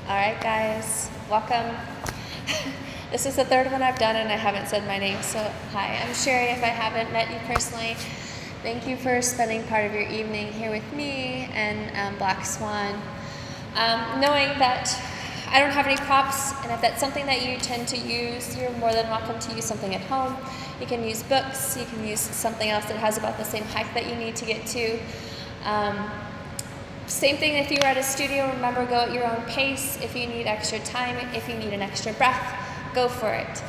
All right, guys, welcome. This is the third one I've done and I haven't said my name, so hi, I'm Shari. If I haven't met you personally, thank you for spending part of your evening here with me and Black Swan. Knowing that I don't have any props, and if that's something that you tend to use, you're more than welcome to use something at home. You can use books, you can use something else that has about the same height that you need to get to. Same thing if you were at a studio, remember, go at your own pace. If you need extra time, if you need an extra breath, go for it.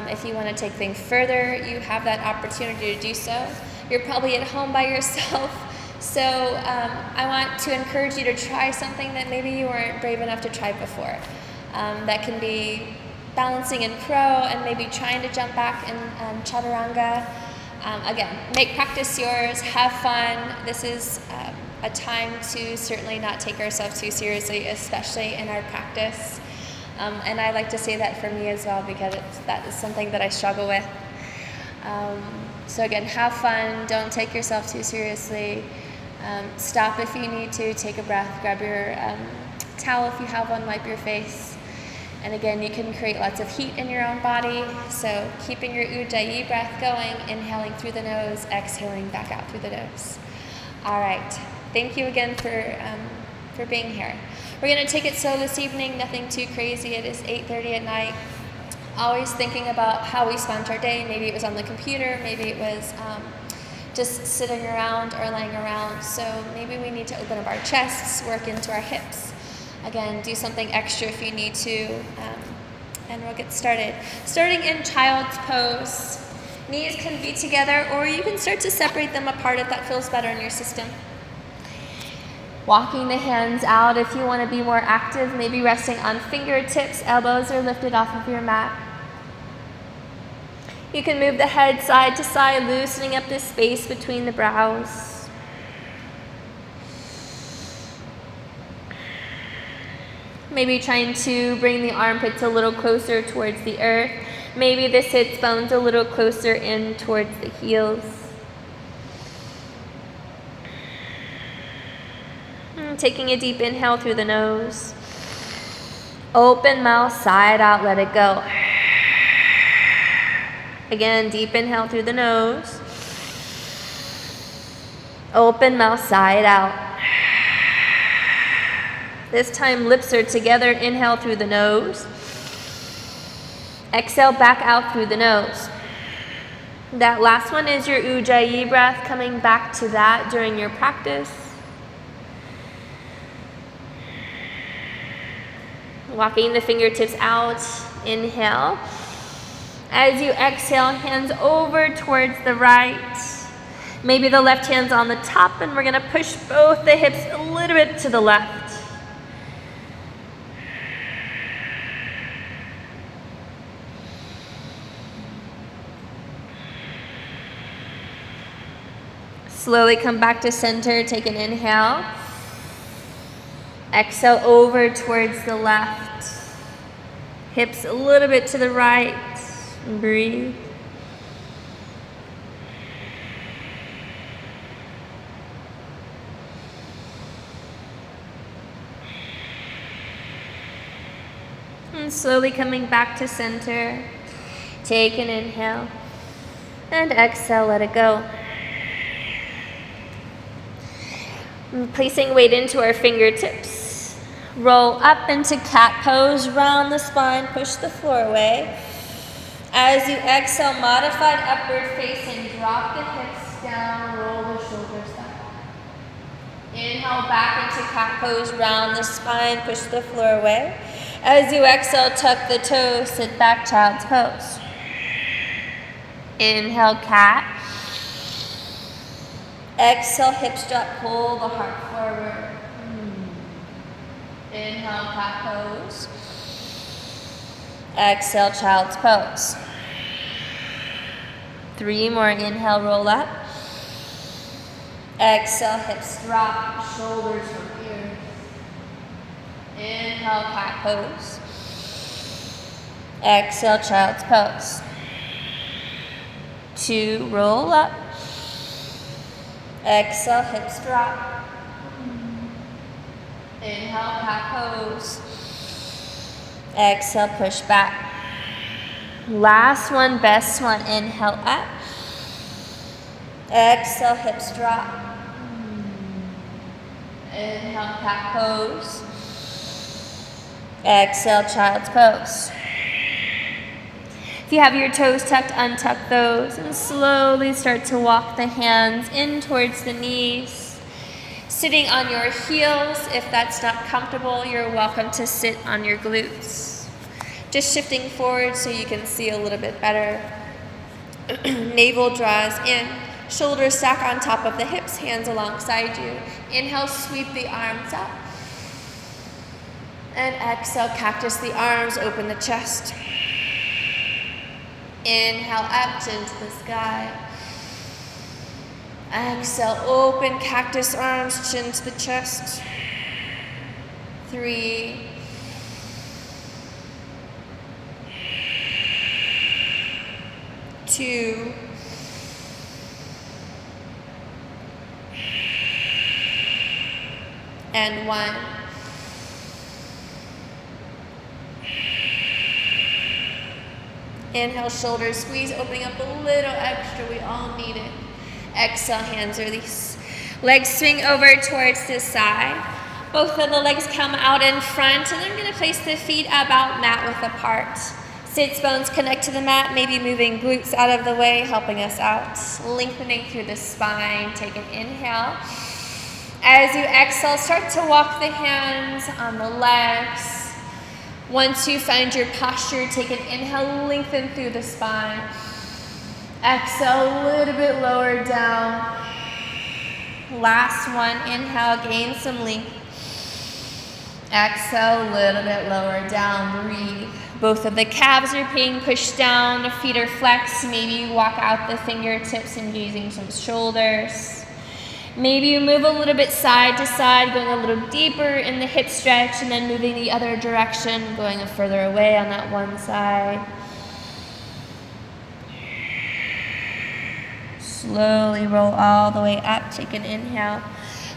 If you want to take things further, you have that opportunity to do so. You're probably at home by yourself, so I want to encourage you to try something that maybe you weren't brave enough to try before. That can be balancing in crow and maybe trying to jump back in chaturanga. Again, make practice yours, have fun. This is a time to certainly not take ourselves too seriously, especially in our practice. And I like to say that for me as well, because that is something that I struggle with. So again, have fun, don't take yourself too seriously. Stop if you need to, take a breath, grab your towel if you have one, wipe your face. And again, you can create lots of heat in your own body. So keeping your Ujjayi breath going, inhaling through the nose, exhaling back out through the nose. All right, thank you again for being here. We're gonna take it slow this evening, nothing too crazy. It is 8:30 at night. Always thinking about how we spent our day. Maybe it was on the computer, maybe it was just sitting around or laying around. So maybe we need to open up our chests, work into our hips. Again, do something extra if you need to, and we'll get started. Starting in Child's Pose. Knees can be together, or you can start to separate them apart if that feels better in your system. Walking the hands out if you want to be more active, maybe resting on fingertips, elbows are lifted off of your mat. You can move the head side to side, loosening up the space between the brows. Maybe trying to bring the armpits a little closer towards the earth. Maybe the sits bones a little closer in towards the heels. And taking a deep inhale through the nose. Open mouth, side out, let it go. Again, deep inhale through the nose. Open mouth, side out. This time lips are together, inhale through the nose. Exhale back out through the nose. That last one is your Ujjayi breath, coming back to that during your practice. Walking the fingertips out, inhale. As you exhale, hands over towards the right. Maybe the left hand's on the top, and we're gonna push both the hips a little bit to the left. Slowly come back to center, take an inhale. Exhale over towards the left. Hips a little bit to the right. Breathe. And slowly coming back to center. Take an inhale. And exhale, let it go. Placing weight into our fingertips. Roll up into cat pose, round the spine, push the floor away. As you exhale, modified upward facing, drop the hips down, roll the shoulders back. Inhale back into cat pose, round the spine, push the floor away. As you exhale, tuck the toes, sit back, child's pose. Inhale, cat. Exhale, hips drop, pull the heart forward. Inhale, cat pose. Exhale, child's pose. 3 more, inhale, roll up. Exhale, hips drop, shoulders from ears. Inhale, cat pose. Exhale, child's pose. 2, roll up. Exhale, hips drop. Inhale, cat pose. Exhale, push back. Last one, best one. Inhale up. Exhale, hips drop. Inhale, cat pose. Exhale, child's pose. If you have your toes tucked, untuck those and slowly start to walk the hands in towards the knees. Sitting on your heels, if that's not comfortable, you're welcome to sit on your glutes. Just shifting forward so you can see a little bit better. Navel draws in, shoulders stack on top of the hips, hands alongside you. Inhale, sweep the arms up. And exhale, cactus the arms, open the chest. Inhale, up, chin to the sky. Exhale, open, cactus arms, chin to the chest. 3. 2. And 1. Inhale, shoulders squeeze, opening up a little extra. We all need it. Exhale, hands release. Legs swing over towards the side. Both of the legs come out in front, and I'm going to place the feet about mat width apart. Sits bones connect to the mat, maybe moving glutes out of the way, helping us out. Lengthening through the spine. Take an inhale. As you exhale, start to walk the hands on the legs. Once you find your posture, take an inhale, lengthen through the spine. Exhale, a little bit lower down. Last one, inhale, gain some length. Exhale, a little bit lower down, breathe. Both of the calves are being pushed down, the feet are flexed. Maybe you walk out the fingertips, engaging some shoulders. Maybe you move a little bit side to side, going a little deeper in the hip stretch, and then moving the other direction, going further away on that one side. Slowly roll all the way up, take an inhale.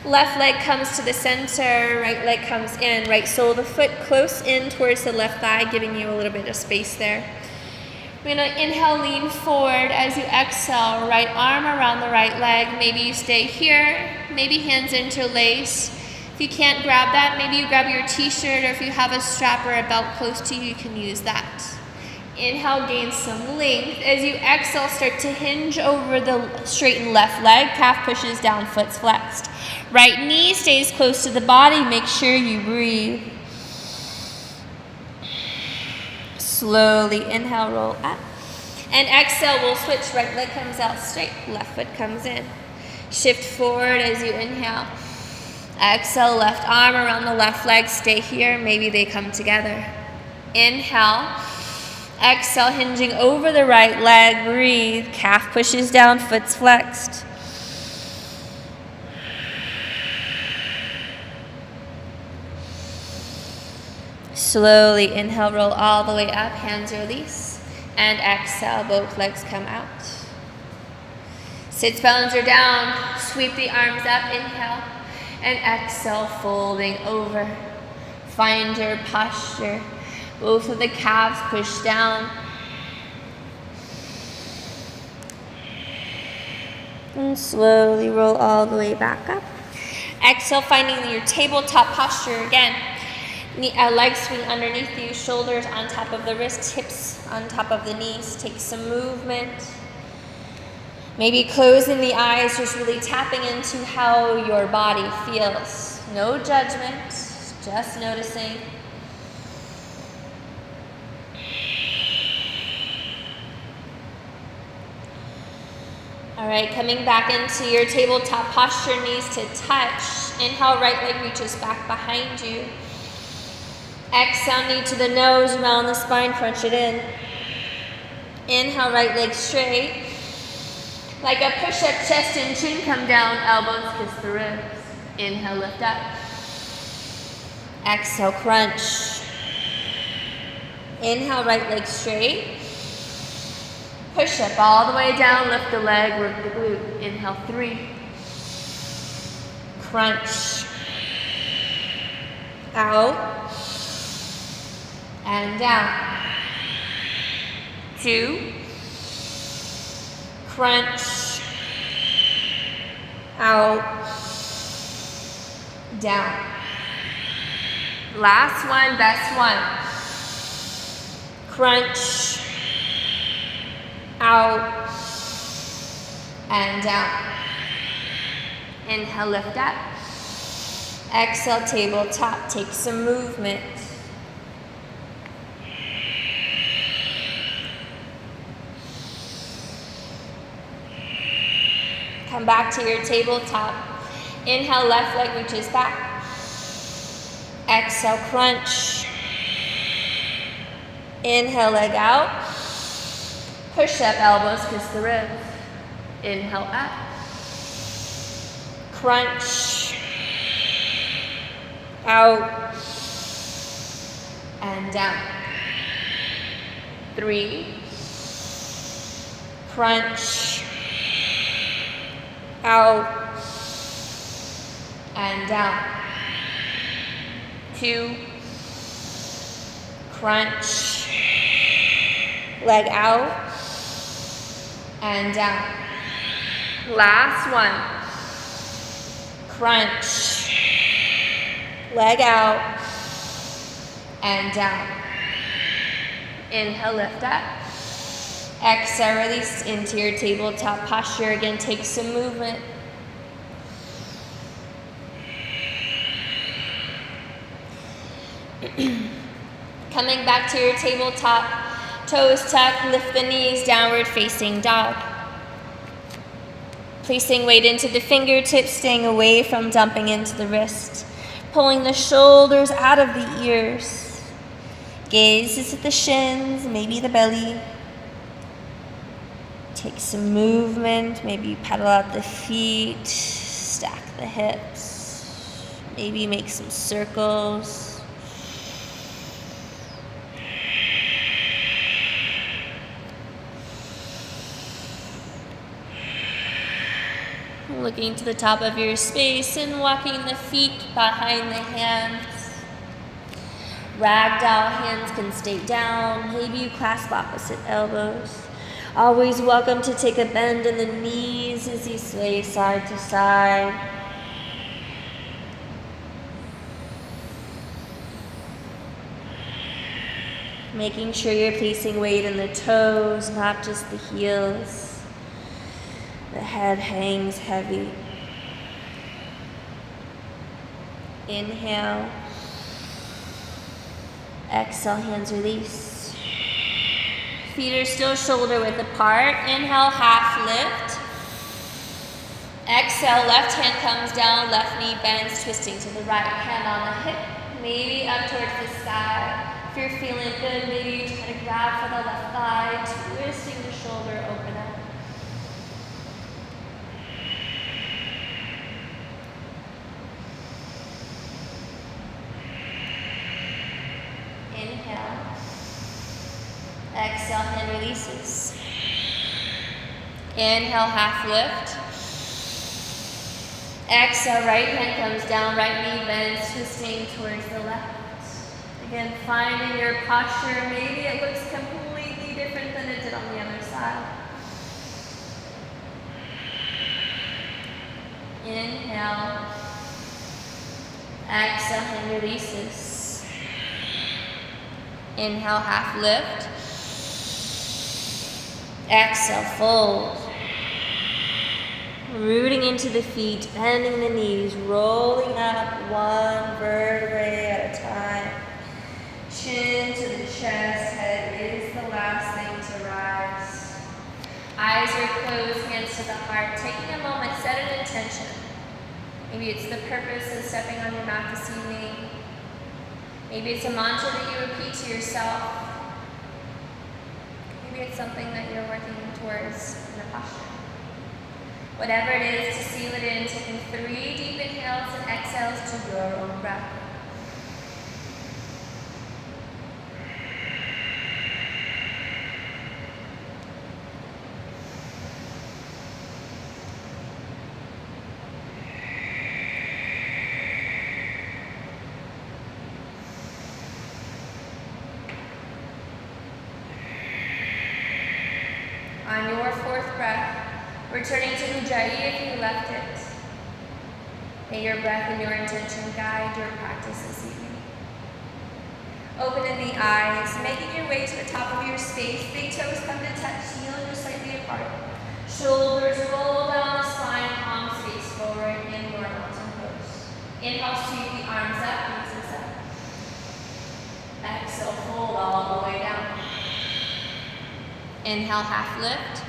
Left leg comes to the center, right leg comes in, right sole of the foot close in towards the left thigh, giving you a little bit of space there. We're going to inhale, lean forward. As you exhale, right arm around the right leg. Maybe you stay here, maybe hands interlace. If you can't grab that, maybe you grab your t-shirt, or if you have a strap or a belt close to you, you can use that. Inhale, gain some length. As you exhale, start to hinge over the straightened left leg. Calf pushes down, foot's flexed. Right knee stays close to the body. Make sure you breathe. Slowly inhale, roll up. And exhale, we'll switch. Right leg comes out straight, left foot comes in. Shift forward as you inhale. Exhale, left arm around the left leg. Stay here, maybe they come together. Inhale. Exhale, hinging over the right leg. Breathe. Calf pushes down, foot's flexed. Slowly inhale, roll all the way up, hands release. And exhale, both legs come out. Sits bones are down, sweep the arms up, inhale. And exhale, folding over. Find your posture. Both of the calves push down. And slowly roll all the way back up. Exhale, finding your tabletop posture again. Legs swing underneath you, shoulders on top of the wrists, hips on top of the knees. Take some movement. Maybe closing the eyes, just really tapping into how your body feels. No judgment, just noticing. All right, coming back into your tabletop posture, knees to touch. Inhale, right leg reaches back behind you. Exhale, knee to the nose, round the spine, crunch it in. Inhale, right leg straight. Like a push-up, chest and chin come down, elbows kiss the ribs. Inhale, lift up. Exhale, crunch. Inhale, right leg straight. Push up all the way down, lift the leg, work the glute. Inhale, 3. Crunch. Out. and down. 2, crunch, out, down. Last one, best one. Crunch, out, and down. Inhale, lift up. Exhale, tabletop. Take some movement. Come back to your tabletop. Inhale, left leg reaches back. Exhale, crunch. Inhale, leg out. Push up, elbows kiss the ribs. Inhale, up. Crunch. Out. And down. 3. Crunch. Out. And down. 2. Crunch. Leg out. And down. Last one. Crunch. Leg out. And down. Inhale, lift up. Exhale, release into your tabletop posture. Again, take some movement. Coming back to your tabletop, toes tucked, lift the knees, downward facing dog. Placing weight into the fingertips, staying away from dumping into the wrist. Pulling the shoulders out of the ears. Gaze is at the shins, maybe the belly. Take some movement, maybe paddle out the feet, stack the hips, maybe make some circles. Looking to the top of your space and walking the feet behind the hands. Ragdoll, hands can stay down. Maybe you clasp opposite elbows. Always welcome to take a bend in the knees as you sway side to side. Making sure you're placing weight in the toes, not just the heels. The head hangs heavy. Inhale. Exhale, hands release. Feet are still shoulder width apart. Inhale, half lift. Exhale, left hand comes down, left knee bends, twisting to the right. Hand on the hip, maybe up towards the sky. If you're feeling good, maybe you try to grab for the left thigh, twisting the shoulder, open up. Inhale. Exhale, hand releases. Inhale, half lift. Exhale, right hand comes down, right knee bends, twisting towards the left. Again, finding your posture. Maybe it looks completely different than it did on the other side. Inhale. Exhale, hand releases. Inhale, half lift. Exhale, fold. Rooting into the feet, bending the knees, rolling up one vertebrae at a time. Chin to the chest, head is the last thing to rise. Eyes are closed, hands to the heart. Taking a moment, set an intention. Maybe it's the purpose of stepping on your mat this evening. Maybe it's a mantra that you repeat to yourself. Maybe it's something that you're working towards in the posture. Whatever it is, to seal it in, taking 3 deep inhales and exhales to your own breath. On your fourth breath, returning to Ujjayi if you left it. May your breath and your intention guide your practice this evening. Opening the eyes, making your way to the top of your space. Big toes come to touch, heels are slightly apart. Shoulders roll down the spine, palms face forward in your mountain pose. Inhale, sweep the arms up, knees up. Exhale, fold all the way down. Inhale, half lift.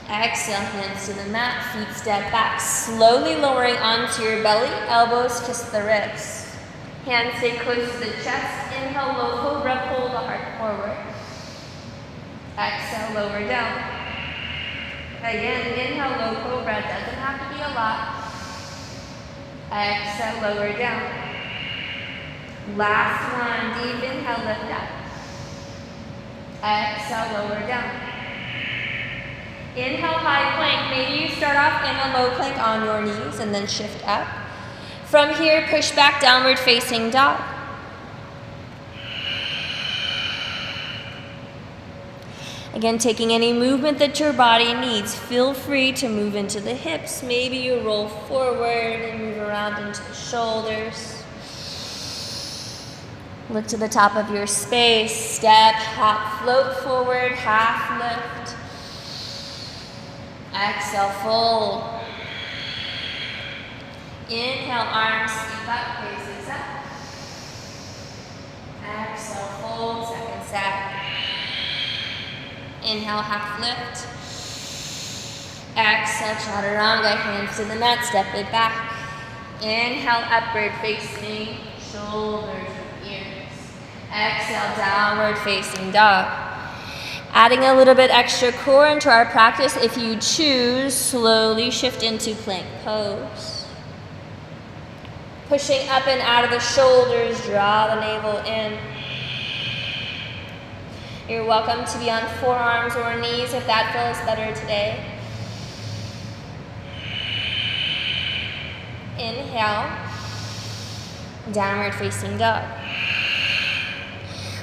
Exhale, hands to the mat, feet step back, slowly lowering onto your belly, elbows kiss the ribs. Hands stay close to the chest. Inhale, low cobra, pull the heart forward. Exhale, lower down. Again, inhale, low cobra, doesn't have to be a lot. Exhale, lower down. Last one, deep inhale, lift up. Exhale, lower down. Inhale, high plank. Maybe you start off in a low plank on your knees and then shift up. From here, push back, downward facing dog. Again, taking any movement that your body needs. Feel free to move into the hips. Maybe you roll forward and move around into the shoulders. Look to the top of your space. Step, hop, float forward, half lift. Exhale, fold. Inhale, arms sweep up, faces up. Exhale, fold, second set. Inhale, half lift. Exhale, chaturanga, hands to the mat, step it back. Inhale, upward facing, shoulders and ears. Exhale, downward facing dog. Adding a little bit extra core into our practice. If you choose, slowly shift into plank pose. Pushing up and out of the shoulders, draw the navel in. You're welcome to be on forearms or knees if that feels better today. Inhale, downward facing dog.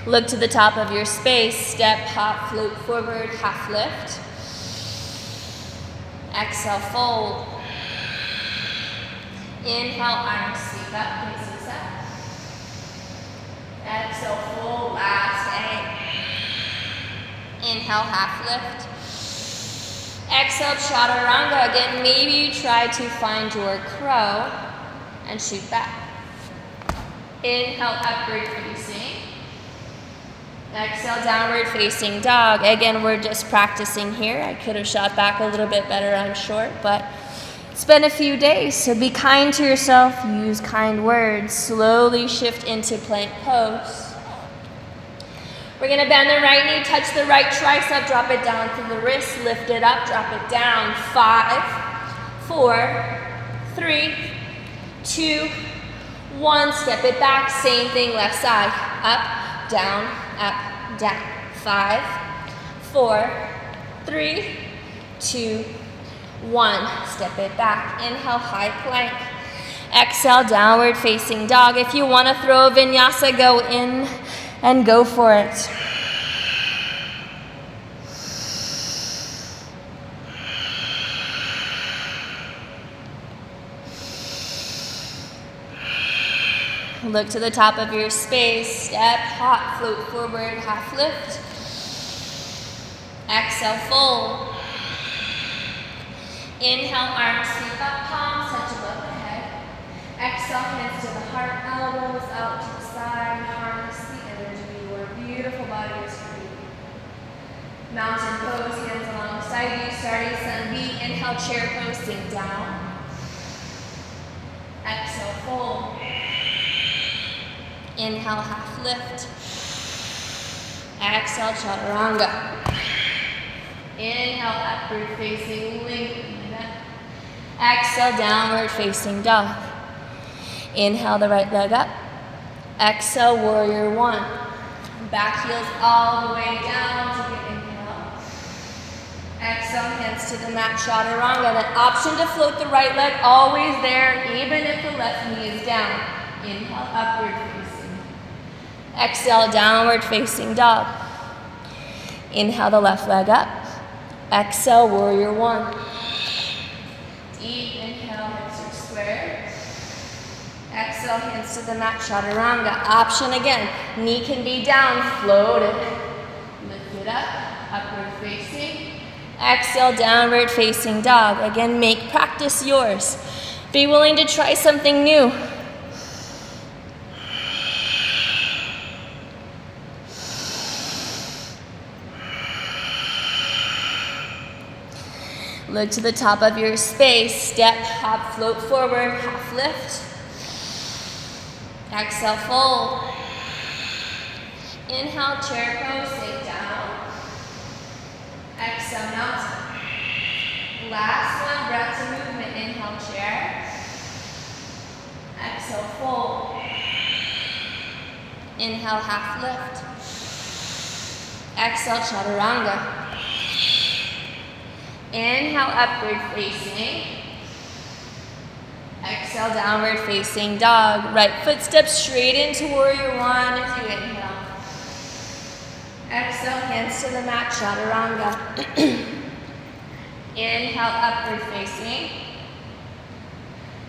Look to the top of your space, step, hop, float forward, half lift. Exhale, fold. Inhale, arms sweep up, faces up. Exhale, fold, last egg. Inhale, half lift. Exhale, chaturanga. Again, maybe you try to find your crow and shoot back. Inhale, upward facing. Exhale, downward facing dog. Again, we're just practicing here. I could have shot back a little bit better, I'm sure, but it's been a few days, so be kind to yourself, use kind words. Slowly shift into plank pose. We're gonna bend the right knee, touch the right tricep, drop it down to the wrist, lift it up, drop it down. 5, 4, 3, 2, 1. Step it back, same thing, left side. Up, down, up, down. 5, 4, 3, 2, 1. Step it back. Inhale, high plank. Exhale, downward facing dog. If you want to throw a vinyasa, go in and go for it. Look to the top of your space. Step, hop, float forward, half lift. Exhale, fold. Inhale, arms sweep up, palms touch above the head. Exhale, hands to the heart, elbows out to the side. Harness the energy. Your beautiful body is free. Mountain pose, hands alongside you, starting sun B. Inhale, chair pose, sink down. Exhale, fold. Inhale, half lift. Exhale, chaturanga. Inhale, upward facing, lengthen the neck. Exhale, downward facing dog. Inhale the right leg up. Exhale, warrior one. Back heels all the way down to the inhale. Exhale, hands to the mat, chaturanga. That option to float the right leg, always there, even if the left knee is down. Inhale, upward facing. Exhale, downward facing dog. Inhale the left leg up. Exhale, warrior one. Deep inhale, hips are squared. Exhale, hands to the mat, chaturanga. Option again, knee can be down, float it. Lift it up, upward facing. Exhale, downward facing dog. Again, make practice yours. Be willing to try something new. Look to the top of your space. Step, hop, float forward, half lift. Exhale, fold. Inhale, chair pose, sit down. Exhale, mountain. Last one, breath to movement. Inhale, chair. Exhale, fold. Inhale, half lift. Exhale, chaturanga. Inhale, upward facing. Exhale, downward facing dog. Right foot steps straight into warrior one as you inhale. Exhale, hands to the mat, chaturanga. Inhale, upward facing.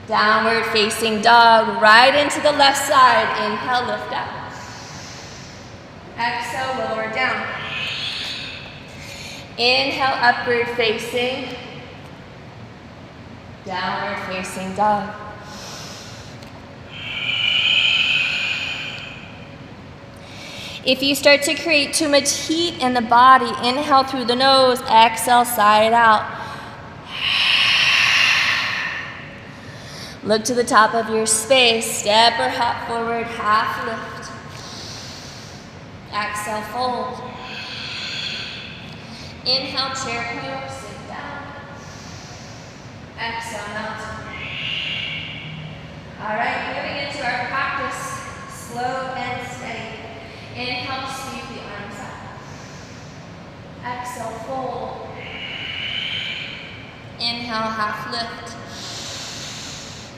Downward facing dog, right into the left side. Inhale, lift up. Exhale, lower down. Inhale, upward facing. Downward facing dog. If you start to create too much heat in the body, inhale through the nose, exhale, side out. Look to the top of your space, step or hop forward, half lift. Exhale, fold. Inhale, chair pose, sit down. Exhale, mountain. All right, moving into our practice, slow and steady. Inhale, sweep the arms up. Exhale, fold. Inhale, half lift.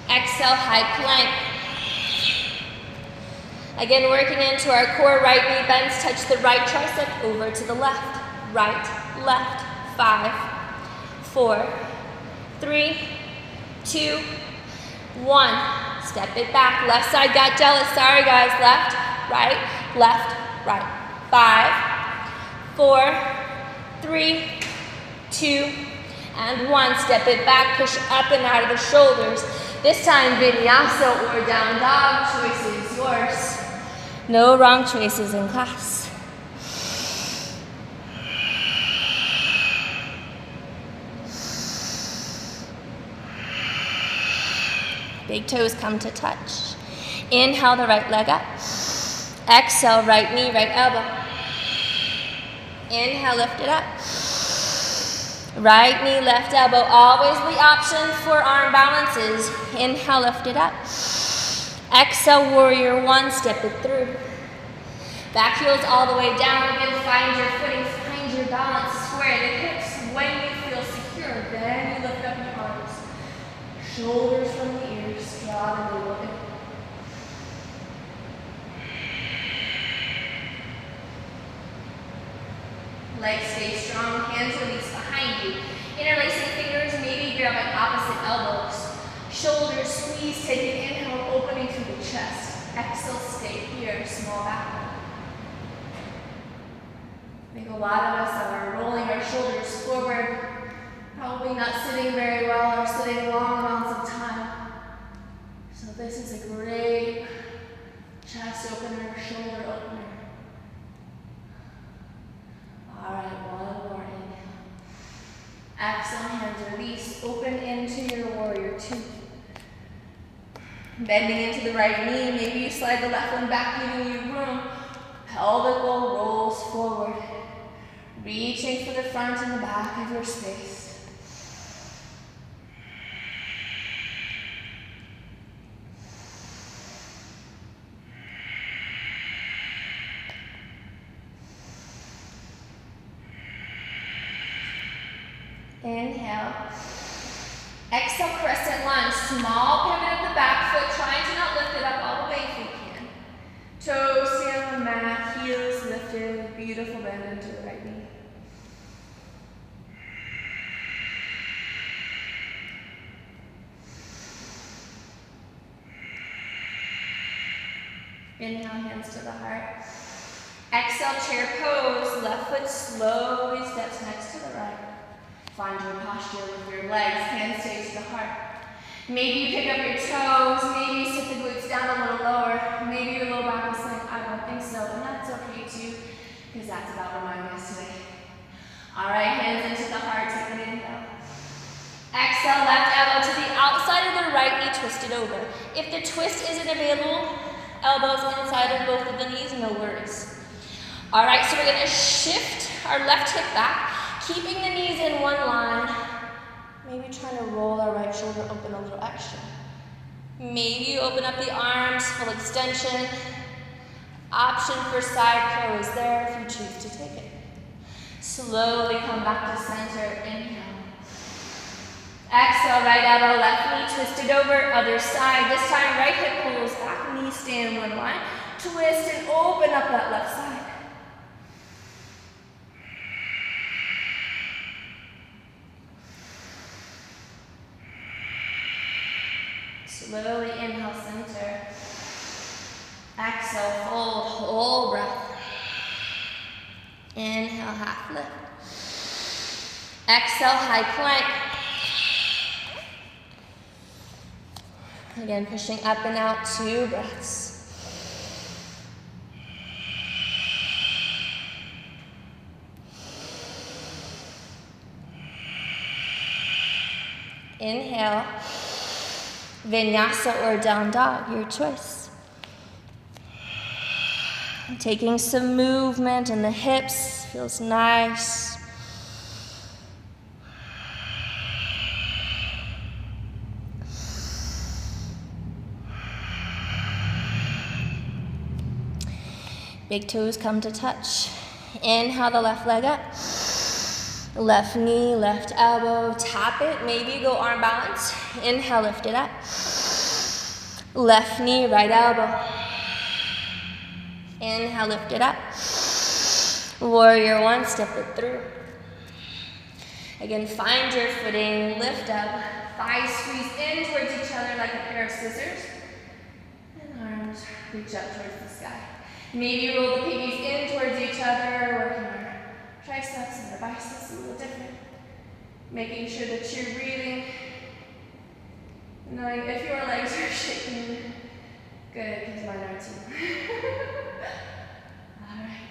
Exhale, high plank. Again, working into our core, right knee bends, touch the right tricep over to the left. Right, left, 5, 4, 3, 2, 1. Step it back. Left side got jealous. Sorry, guys. Left, right, 5, 4, 3, 2, and 1. Step it back. Push up and out of the shoulders. This time, vinyasa or down dog. Choice is yours. No wrong choices in class. Big toes come to touch. Inhale the right leg up. Exhale, right knee, right elbow. Inhale, lift it up. Right knee, left elbow. Always the option for arm balances. Inhale, lift it up. Exhale, warrior one, step it through. Back heels all the way down. Again, find your footing, find your balance. Square the hips when you feel secure. Then you lift up your arms. Shoulders from the ears, draw the middle in. Legs stay strong, hands release behind you. Interlacing fingers, maybe grab at opposite elbows. Shoulders squeeze, take an inhale, opening through the chest. Exhale, stay here, small back bend. I think a lot of us are rolling our shoulders forward, probably not sitting very well or sitting long amounts of time. So this is a great chest opener, shoulder opener. All right, one more inhale. Exhale, hands release, open into your warrior two. Bending into the right knee, maybe you slide the left one back, giving you room. Pelvic bowl rolls forward. Reaching for the front and the back of your space. Inhale. Exhale, crescent lunge. Small pivot of the back foot, trying to not lift it up all the way if you can. Toes stay on the mat, heels lift lifted, beautiful bend into the right knee. Inhale, hands to the heart. Exhale, chair pose. Left foot slowly steps next to the right. Find your posture with your legs, hands stay to the heart. Maybe you pick up your toes, maybe you sit the glutes down a little lower, maybe your low back is saying, I don't think so, and that's okay too, because that's about where mine is today. All right, hands into the heart, take an inhale. Exhale, left elbow to the outside of the right knee, twist it over. If the twist isn't available, elbows inside of both of the knees, no worries. All right, so we're gonna shift our left hip back, keeping the knees in one line. Maybe trying to roll our right shoulder open a little extra. Maybe you open up the arms, full extension. Option for side crow is there if you choose to take it. Slowly come back to center, inhale. Exhale, right elbow, left knee, twist it over, other side. This time, right hip pulls back, knee stay in one line. Twist and open up that left side. Slowly inhale, center. Exhale, fold, whole breath. Inhale, half lift. Exhale, high plank. Again, pushing up and out, 2 breaths. Inhale. Vinyasa or down dog, your choice. Taking some movement in the hips, feels nice. Big toes come to touch. Inhale the left leg up. Left knee, left elbow, tap it. Maybe go arm balance. Inhale, lift it up. Left knee, right elbow. Inhale, lift it up. Warrior 1, step it through. Again, find your footing, lift up. Thighs squeeze in towards each other like a pair of scissors. And arms reach up towards the sky. Maybe roll the pinkies in towards each other, working our triceps and our biceps a little different. Making sure that you're breathing. Knowing if your legs are shaking, good, because mine are too. Alright.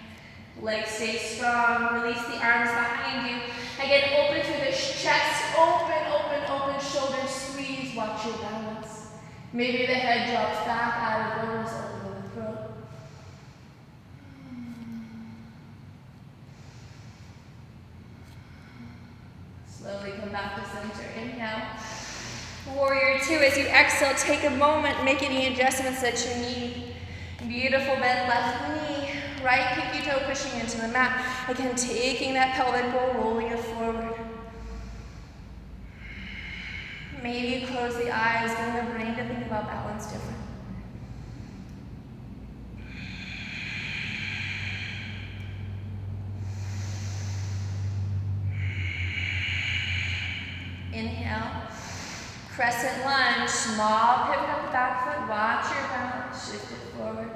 Legs stay strong. Release the arms behind you. Again, open through the chest. Open, open, open. Shoulders squeeze. Watch your balance. Maybe the head drops back out of the nose, open the throat. Slowly come back to center. Inhale. Warrior 2, as you exhale, take a moment, make any adjustments that you need. Beautiful bend, left knee, right pinky toe pushing into the mat. Again, taking that pelvic roll, rolling it forward. Maybe you close the eyes, getting the brain to think about balance different. Inhale. Crescent lunge, small pivot up the back foot, watch your balance, shift it forward.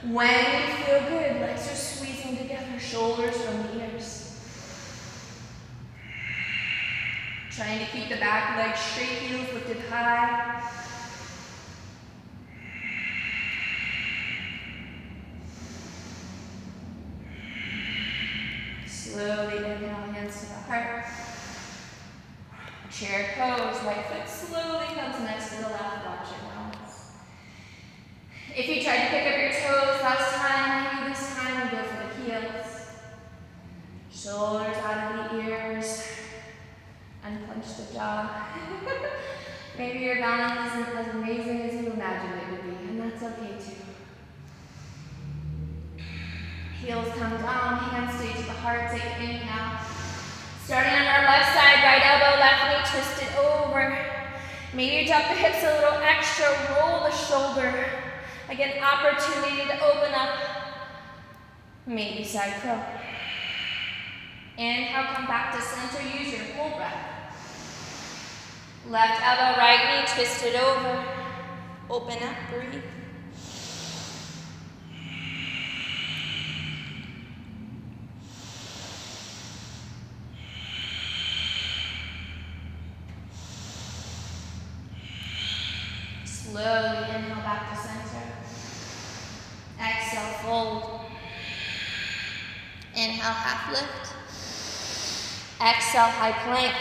When you feel good, legs are squeezing together, shoulders from the ears. Trying to keep the back leg straight, heels lifted high. Slowly inhale, hands to the heart. Chair pose, right foot slowly comes next to the left, watch your balance. If you tried to pick up your toes last time, maybe this time you go for the heels. Shoulders out of the ears, unclench the jaw. Maybe your balance isn't as amazing as you imagined it would be, and that's okay too. Heels come down, hands stay to the heart, take an inhale. Starting on our left side, right elbow, left knee, twist it over. Maybe you drop the hips a little extra, roll the shoulder. Again, opportunity to open up maybe side crow. Inhale, come back to center, use your whole breath. Left elbow, right knee, twist it over. Open up, breathe. Slowly inhale back to center. Exhale, fold. Inhale, half lift. Exhale, high plank.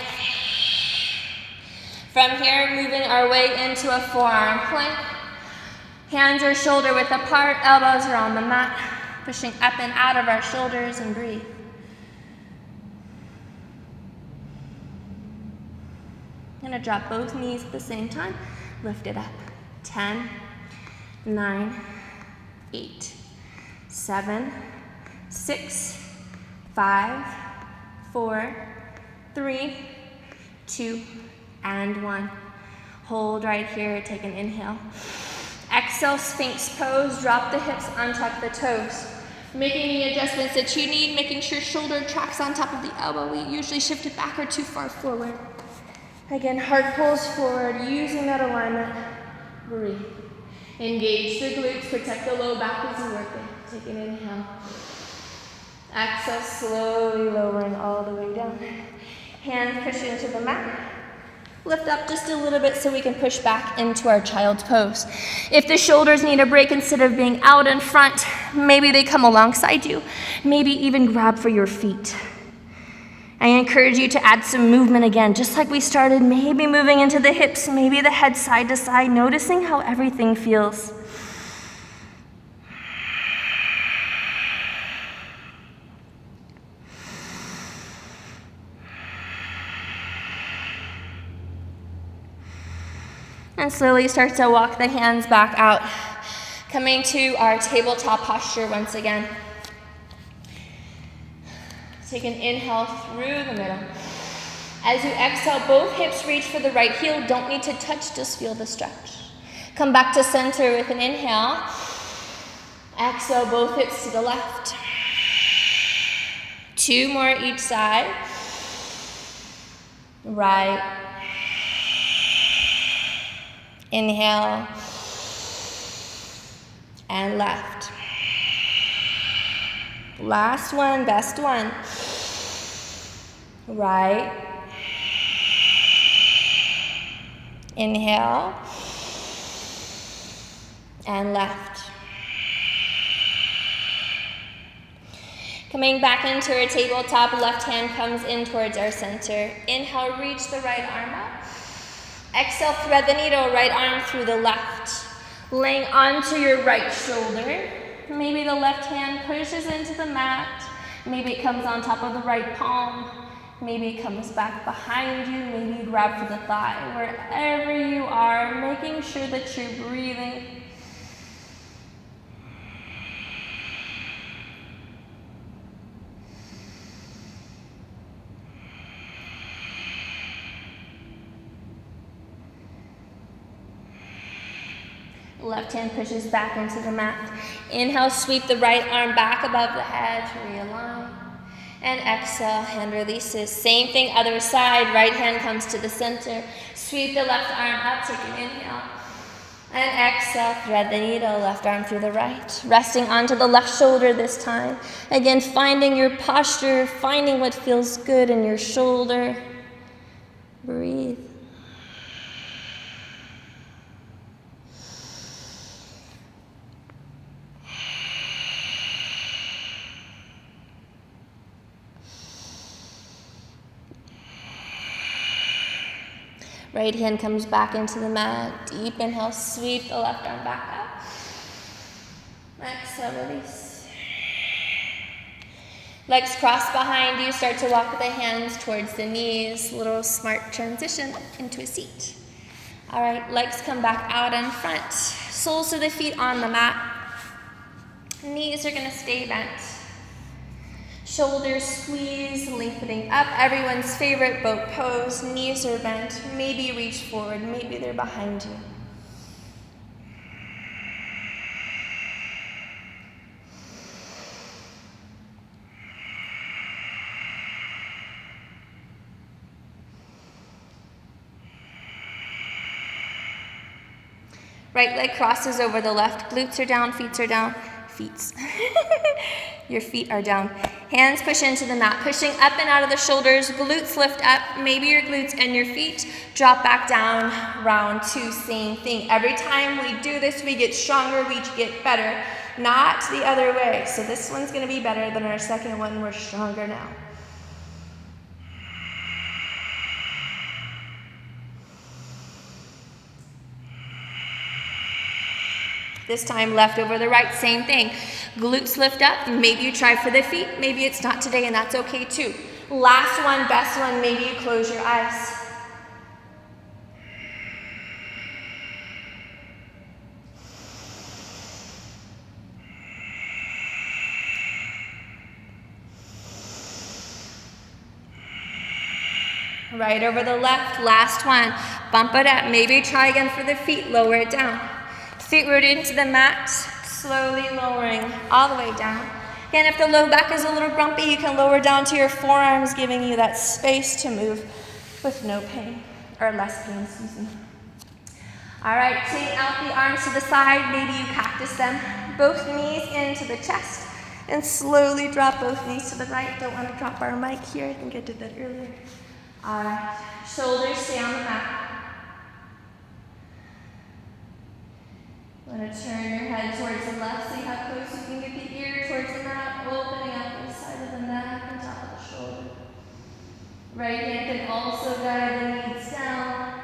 From here, moving our way into a forearm plank. Hands or shoulder width apart, elbows are on the mat. Pushing up and out of our shoulders and breathe. I'm gonna drop both knees at the same time. Lift it up. 10, 9, 8, 7, 6, 5, 4, 3, 2, and 1. Hold right here, take an inhale. Exhale, Sphinx Pose, drop the hips, untuck the toes. Making the adjustments that you need, making sure shoulder tracks on top of the elbow. We usually shift it back or too far forward. Again, heart pulls forward, using that alignment. Breathe. Engage the glutes, protect the low back as you work it. Take an inhale. Exhale, slowly lowering all the way down. Hands push into the mat. Lift up just a little bit so we can push back into our child's pose. If the shoulders need a break, instead of being out in front, maybe they come alongside you. Maybe even grab for your feet. I encourage you to add some movement again, just like we started, maybe moving into the hips, maybe the head side to side, noticing how everything feels. And slowly start to walk the hands back out. Coming to our tabletop posture once again. Take an inhale through the middle. As you exhale, both hips reach for the right heel. Don't need to touch, just feel the stretch. Come back to center with an inhale. Exhale, both hips to the left. 2 more each side. Right. Inhale. And left. Last one, best one. Right. Inhale. And left. Coming back into our tabletop, left hand comes in towards our center. Inhale, reach the right arm up. Exhale, thread the needle, right arm through the left. Laying onto your right shoulder. Maybe the left hand pushes into the mat. Maybe it comes on top of the right palm. Maybe it comes back behind you. Maybe you grab for the thigh. Wherever you are, making sure that you're breathing. Left hand pushes back into the mat. Inhale, sweep the right arm back above the head to realign. And exhale, hand releases. Same thing, other side. Right hand comes to the center. Sweep the left arm up, take an inhale. And exhale, thread the needle, left arm through the right. Resting onto the left shoulder this time. Again, finding your posture, finding what feels good in your shoulder. Breathe. Right hand comes back into the mat. Deep inhale, sweep the left arm back up. Exhale, release. Legs crossed behind you. Start to walk the hands towards the knees. Little smart transition into a seat. All right, legs come back out in front. Soles of the feet on the mat. Knees are going to stay bent. Shoulders squeeze, lengthening up. Everyone's favorite boat pose. Knees are bent. Maybe reach forward. Maybe they're behind you. Right leg crosses over the left. Glutes are down, feet are down. Feet. Your feet are down. Hands push into the mat, pushing up and out of the shoulders. Glutes lift up. Maybe your glutes and your feet drop back down. Round 2, same thing. Every time we do this, we get stronger, we get better. Not the other way. So this one's going to be better than our second one. We're stronger now. This time left over the right, same thing. Glutes lift up. Maybe you try for the feet. Maybe it's not today, and that's okay too. Last one, best one, maybe you close your eyes. Right over the left, last one. Bump it up. Maybe try again for the feet. Lower it down. Feet rooted into the mat, slowly lowering all the way down. Again, if the low back is a little grumpy, you can lower down to your forearms, giving you that space to move with no pain, or less pain, excuse me. All right, take out the arms to the side. Maybe you cactus them. Both knees into the chest, and slowly drop both knees to the right. Don't want to drop our mic here. I think I did that earlier. All right, shoulders stay on the mat. I'm going to turn your head towards the left, see how close you can get the ear towards the mat, opening up the side of the neck and top of the shoulder. Right hand can also guide the knees down.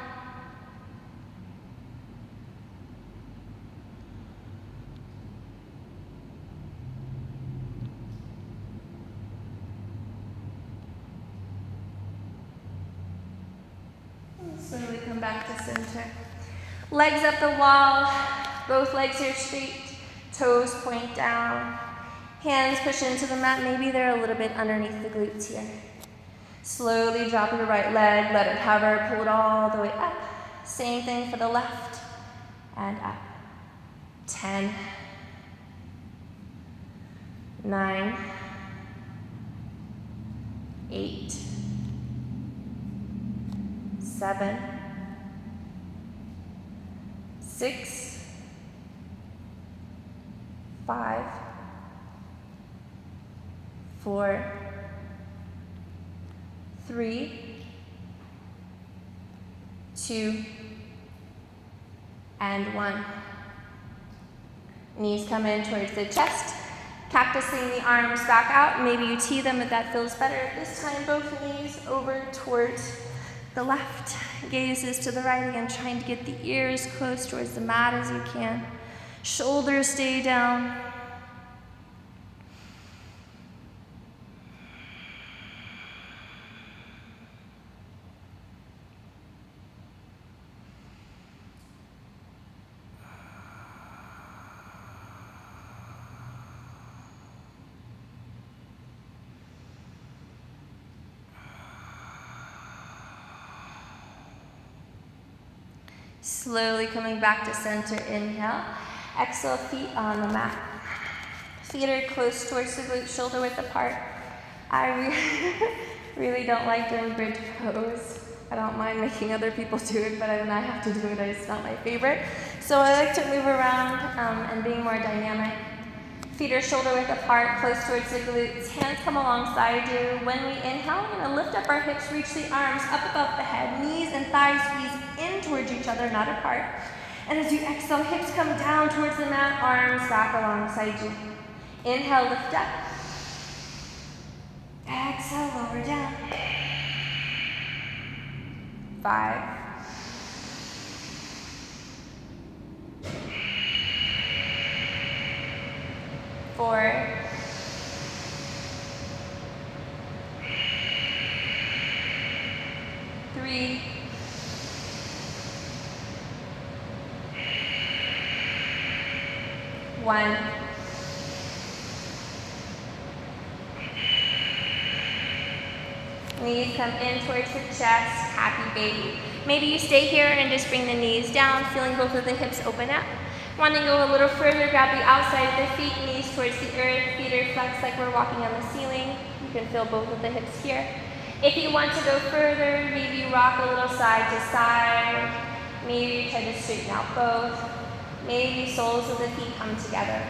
And slowly come back to center. Legs up the wall. Both legs are straight, toes point down, hands push into the mat. Maybe they're a little bit underneath the glutes here. Slowly drop your right leg, let it hover, pull it all the way up. Same thing for the left, and up. 10, 9, 8, 7, 6, 5, 4, 3, 2, and 1. Knees come in towards the chest, cactusing the arms back out. Maybe you tee them if that feels better. This time, both knees over towards the left. Gazes to the right again, trying to get the ears close towards the mat as you can. Shoulders stay down. Slowly coming back to center, inhale. Exhale, feet on the mat. Feet are close towards the glute, shoulder width apart. I really don't like doing bridge pose. I don't mind making other people do it, but when I have to do it, it's not my favorite. So I like to move around and being more dynamic. Feet are shoulder width apart, close towards the glutes. Hands come alongside you. When we inhale, we're going to lift up our hips, reach the arms up above the head. Knees and thighs squeeze in towards each other, not apart. And as you exhale, hips come down towards the mat, arms back alongside you. Inhale, lift up. Exhale, lower down. 5. 4. 3. 1. Knees come in towards the chest, happy baby. Maybe you stay here and just bring the knees down, feeling both of the hips open up. Want to go a little further, grab the outside of the feet, knees towards the earth, feet are flexed like we're walking on the ceiling. You can feel both of the hips here. If you want to go further, maybe you rock a little side to side. Maybe you try to straighten out both. Maybe soles of the feet come together.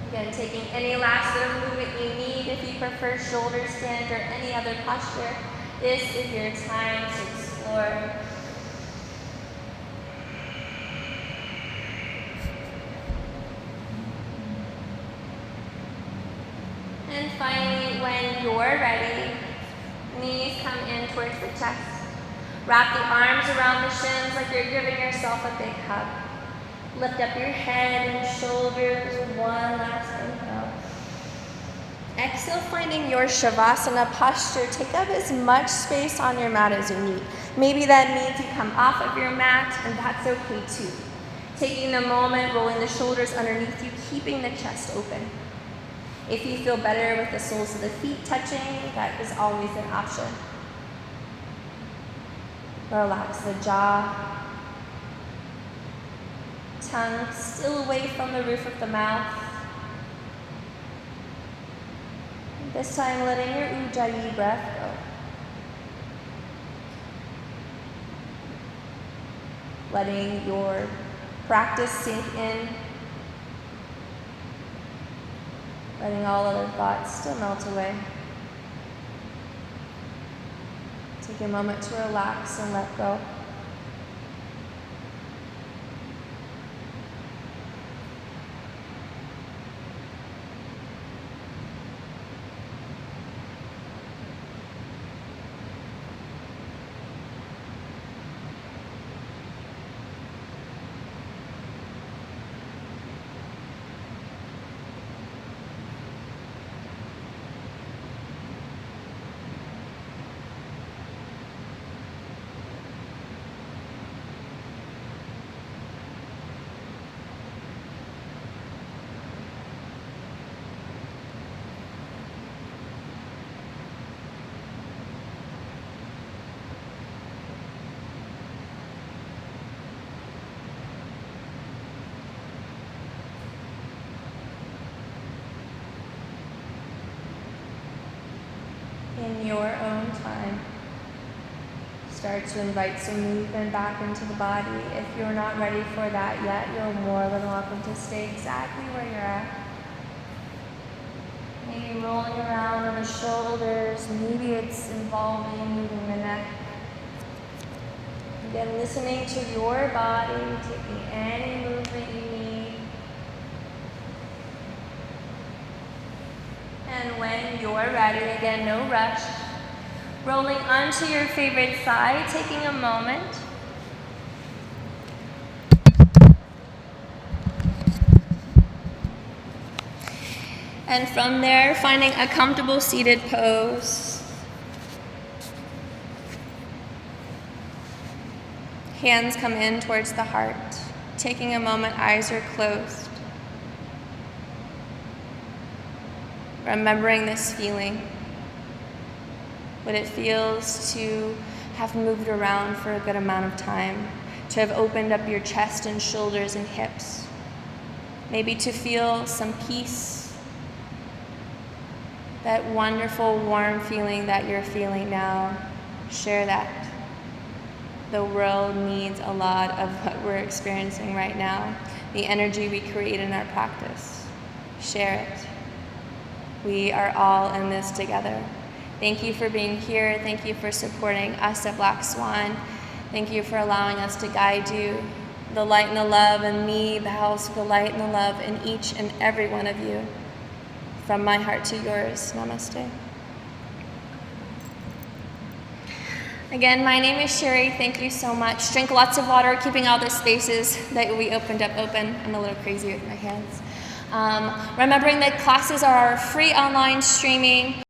Again, taking any last bit of movement you need. If you prefer shoulder stand or any other posture, this is your time to explore. And finally, when you're ready, knees come in towards the chest. Wrap the arms around the shins like you're giving yourself a big hug. Lift up your head and shoulders. One last inhale. Exhale, finding your Shavasana posture. Take up as much space on your mat as you need. Maybe that means you come off of your mat, and that's okay too. Taking a moment, rolling the shoulders underneath you, keeping the chest open. If you feel better with the soles of the feet touching, that is always an option. Relax the jaw. Tongue still away from the roof of the mouth. This time letting your Ujjayi breath go. Letting your practice sink in. Letting all other thoughts still melt away. Take a moment to relax and let go. In your own time, start to invite some movement back into the body. If you're not ready for that yet, you're more than welcome to stay exactly where you're at. Maybe rolling around on the shoulders, maybe it's involving moving the neck. Again, listening to your body, taking any movement you need. And when you're ready, again, no rush, rolling onto your favorite side, taking a moment. And from there, finding a comfortable seated pose. Hands come in towards the heart. Taking a moment, eyes are closed. Remembering this feeling, what it feels to have moved around for a good amount of time, to have opened up your chest and shoulders and hips, maybe to feel some peace, that wonderful warm feeling that you're feeling now. Share that. The world needs a lot of what we're experiencing right now, the energy we create in our practice. Share it. We are all in this together. Thank you for being here. Thank you for supporting us at Black Swan. Thank you for allowing us to guide you. The light and the love in me bows for the light and the love in each and every one of you. From my heart to yours, namaste. Again, my name is Shari. Thank you so much. Drink lots of water, keeping all the spaces that we opened up open. I'm a little crazy with my hands. Remembering that classes are free online streaming.